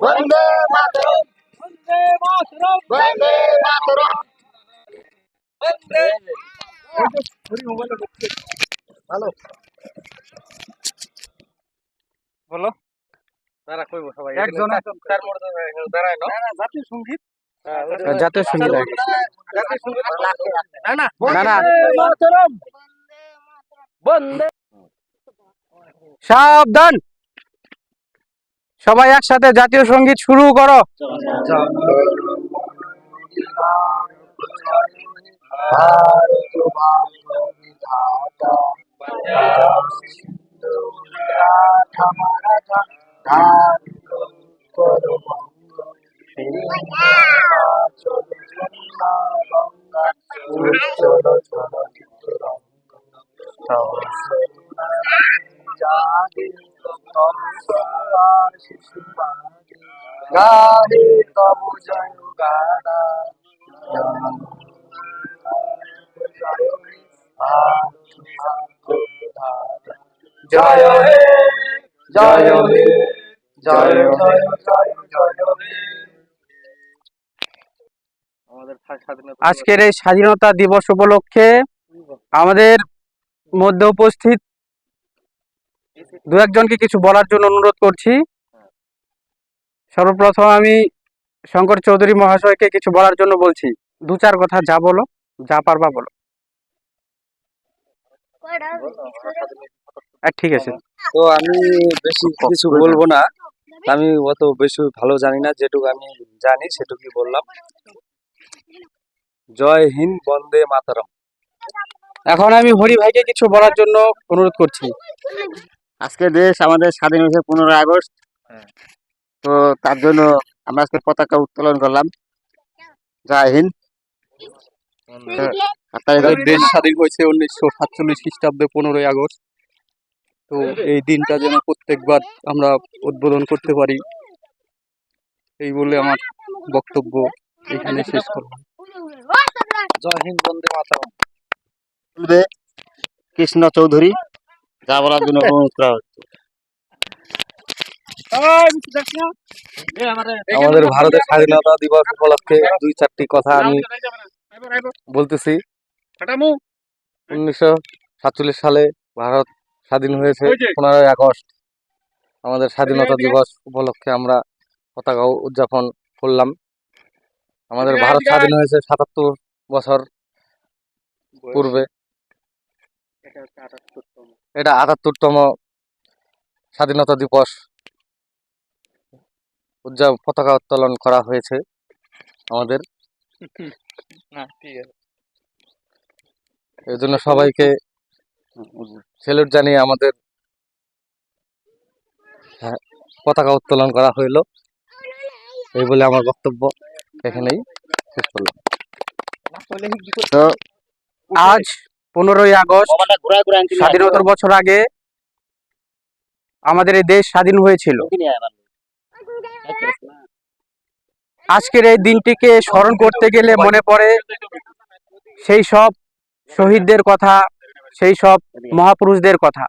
বন্দে মাতরম বন্দে মাতরম ভালো বলো তারা কইব সবাই একজন তার মধ্যে দাঁড়ায় না জাতীয় সঙ্গীত জাতীয় সঙ্গীত জাতীয় সঙ্গীত না না না না মাতরম বন্দে সাবধান সবাই একসাথে জাতীয় সঙ্গীত শুরু করো। গাহে তব জয় গানা জয় হে জয় হে জয় জয় জয় জয় হে। আজকের এই স্বাধীনতা দিবস উপলক্ষে আমাদের মধ্যে উপস্থিত দু একজনকে কিছু বলার জন্য অনুরোধ করছি। সর্বপ্রথম আমি শঙ্কর চৌধুরী মহাশয়কে কিছু বলার জন্য বলছি। দু চার কথা যা বলো, যা পারবা বলো। ঠিক আছে। তো আমি বেশি কিছু বলবো না, আমি অত বেশি ভালো জানি না, যেটুকু আমি জানি সেটুকুই বললাম। জয় হিন্দ, বন্দে মাতরম। এখন আমি হরি ভাইকে কিছু বলার জন্য অনুরোধ করছি। আজকে দেশ আমাদের স্বাধীন হয়েছে 15 আগস্ট। তো তার জন্য আমরা আজকে পতাকা উত্তোলন করলাম। জয় হিন্দ। দেশ স্বাধীন হয়েছে 1947 খ্রিস্টাব্দে 15ই আগস্ট। তো এই দিনটা যেন প্রত্যেকবার আমরা উদ্বোধন করতে পারি, এই বলে আমার বক্তব্য এখানে শেষ করলাম। জয় হিন্দ, বন্দে মাতরম। কৃষ্ণ চৌধুরী যা বলার জন্য অনুরোধ করা হচ্ছে। আমাদের ভারতের স্বাধীনতা দিবস উপলক্ষে দুই চারটি কথা আমি বলতেছি। 1947 সালে ভারত স্বাধীন হয়েছে 15ই আগস্ট। আমাদের স্বাধীনতা দিবস উপলক্ষে আমরা পতাকা উদযাপন করলাম। আমাদের ভারত স্বাধীন হয়েছে 77 বছর পূর্বে। এটা 78তম স্বাধীনতা দিবস পতাকা উত্তোলন করা হয়েছে আমাদের। এই জন্য সবাইকে স্যালুট জানিয়ে আমাদের পতাকা উত্তোলন করা হইল। এই বলে আমার বক্তব্য এখানেই শেষ করলাম। তো আজ 15ই আগস্ট, স্বাধীনতার বছর আগে আমাদের এই দেশ স্বাধীন হয়েছিল। আজকের এই দিনটিকে স্মরণ করতে গেলে মনে পড়ে সেই সব শহীদদের কথা, সেই সব মহাপুরুষদের কথা।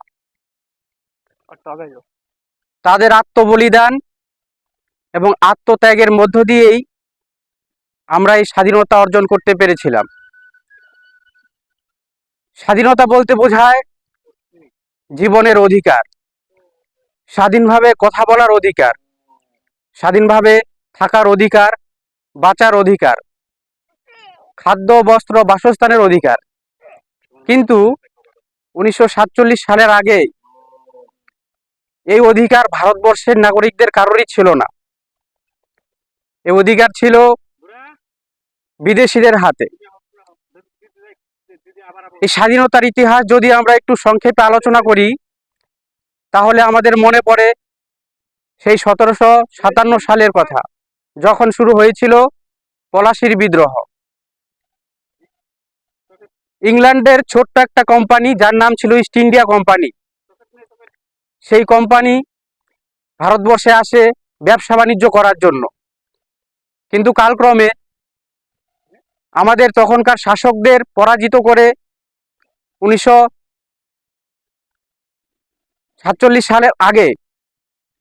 তাদের আত্মবলিদান এবং আত্মত্যাগের মধ্য দিয়েই আমরা এই স্বাধীনতা অর্জন করতে পেরেছিলাম। স্বাধীনতা বলতে বোঝায় জীবনের অধিকার, স্বাধীনভাবে কথা বলার অধিকার, স্বাধীনভাবে থাকার অধিকার, বাঁচার অধিকার, খাদ্য বস্ত্র বাসস্থানের অধিকার। কিন্তু 1947 সালের আগে এই অধিকার ভারতবর্ষের নাগরিকদের কারোরই ছিল না। এই অধিকার ছিল বিদেশিদের হাতে। এই স্বাধীনতার ইতিহাস যদি আমরা একটু সংক্ষেপে আলোচনা করি, তাহলে আমাদের মনে পড়ে সেই 1757 সালের কথা, যখন শুরু হয়েছিল পলাশির বিদ্রোহ। ইংল্যান্ডের ছোট্ট একটা কোম্পানি, যার নাম ছিল ইস্ট ইন্ডিয়া কোম্পানি, সেই কোম্পানি ভারতবর্ষে আসে ব্যবসা বাণিজ্য করার জন্য। কিন্তু কালক্রমে আমাদের তখনকার শাসকদের পরাজিত করে 1947 সালের আগে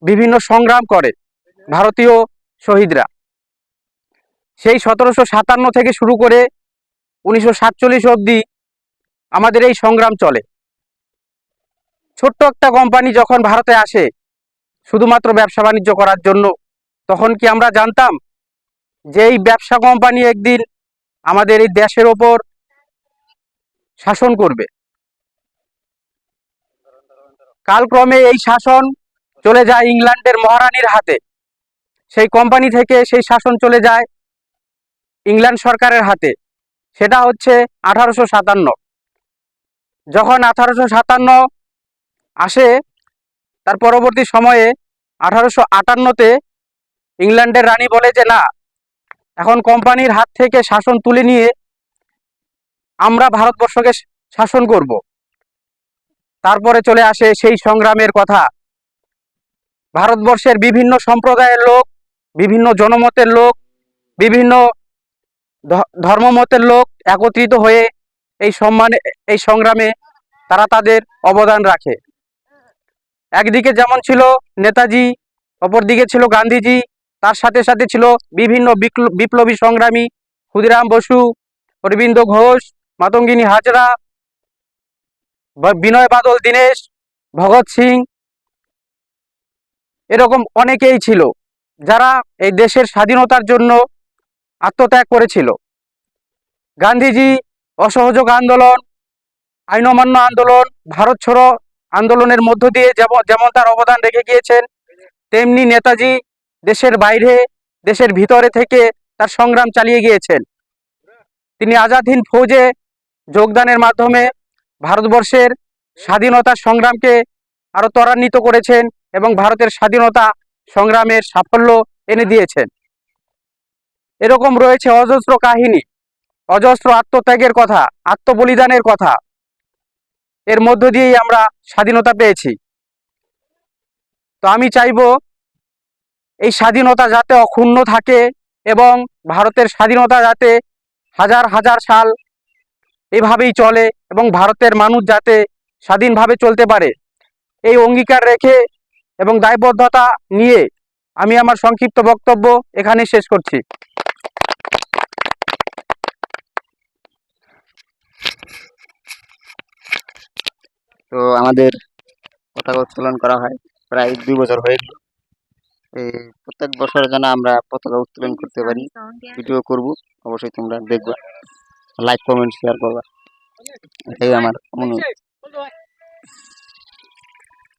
বিভিন্ন সংগ্রাম করে ভারতীয় শহীদরা। সেই 1757 থেকে শুরু করে 1947 অবধি আমাদের এই সংগ্রাম চলে। ছোট্ট একটা কোম্পানি যখন ভারতে আসে শুধুমাত্র ব্যবসা বাণিজ্য করার জন্য, তখন কি আমরা জানতাম যে এই ব্যবসা কোম্পানি একদিন আমাদের এই দেশের ওপর শাসন করবে? কালক্রমে এই শাসন চলে যায় ইংল্যান্ডের মহারানীর হাতে। সেই কোম্পানি থেকে সেই শাসন চলে যায় ইংল্যান্ড সরকারের হাতে। সেটা হচ্ছে 1857। যখন 1857 আসে, তার পরবর্তী সময়ে 1858-তে ইংল্যান্ডের রানী বলে যে না, এখন কোম্পানির হাত থেকে শাসন তুলে নিয়ে আমরা ভারতবর্ষকে শাসন করব। তারপরে চলে আসে সেই সংগ্রামের কথা। ভারতবর্ষের বিভিন্ন সম্প্রদায়ের লোক, বিভিন্ন জনমতের লোক, বিভিন্ন ধর্মমতের লোক একত্রিত হয়ে এই সংগ্রামে তারা তাদের অবদান রাখে। একদিকে যেমন ছিল নেতাজি, অপরদিকে ছিল গান্ধীজি, তার সাথে সাথে ছিল বিভিন্ন বিপ্লবী সংগ্রামী, ক্ষুদিরাম বসু, অরবিন্দ ঘোষ, মাতঙ্গিনী হাজরা, বিনয় বাদল দীনেশ, ভগৎ সিং, এরকম অনেকেই ছিল যারা এই দেশের স্বাধীনতার জন্য আত্মত্যাগ করেছিল। গান্ধীজি অসহযোগ আন্দোলন, আইন অমান্য আন্দোলন, ভারত ছাড়ো আন্দোলনের মধ্য দিয়ে যেমন তার অবদান রেখে গিয়েছেন, তেমনি নেতাজি দেশের বাইরে দেশের ভিতরে থেকে তার সংগ্রাম চালিয়ে গিয়েছেন। তিনি আজাদ হিন্দ ফৌজে যোগদানের মাধ্যমে ভারতবর্ষের স্বাধীনতা সংগ্রামকে আরো ত্বরান্বিত করেছেন এবং ভারতের স্বাধীনতা সংগ্রামের সাফল্য এনে দিয়েছেন। এরকম রয়েছে অজস্র কাহিনী, অজস্র আত্মত্যাগের কথা, আত্মবলিদানের কথা। এর মধ্য দিয়েই আমরা স্বাধীনতা পেয়েছি। তো আমি চাইবো এই স্বাধীনতা যাতে অক্ষুণ্ণ থাকে এবং ভারতের স্বাধীনতা যাতে হাজার হাজার সাল এভাবেই চলে এবং ভারতের মানুষ যাতে স্বাধীনভাবে চলতে পারে, এই অঙ্গীকার রেখে এবং দায়বদ্ধতা নিয়ে আমি আমার সংক্ষিপ্ত বক্তব্য এখানে শেষ করছি। তো আমাদের পতাকা উত্তোলন করা হয় প্রায় 2 বছর হয়ে গেল। এই প্রত্যেক বছর যেন আমরা পতাকা উত্তোলন করতে পারি, ভিডিও করব, অবশ্যই তোমরা দেখবা, লাইক কমেন্ট শেয়ার করবা, এটাই আমার অনুরোধ।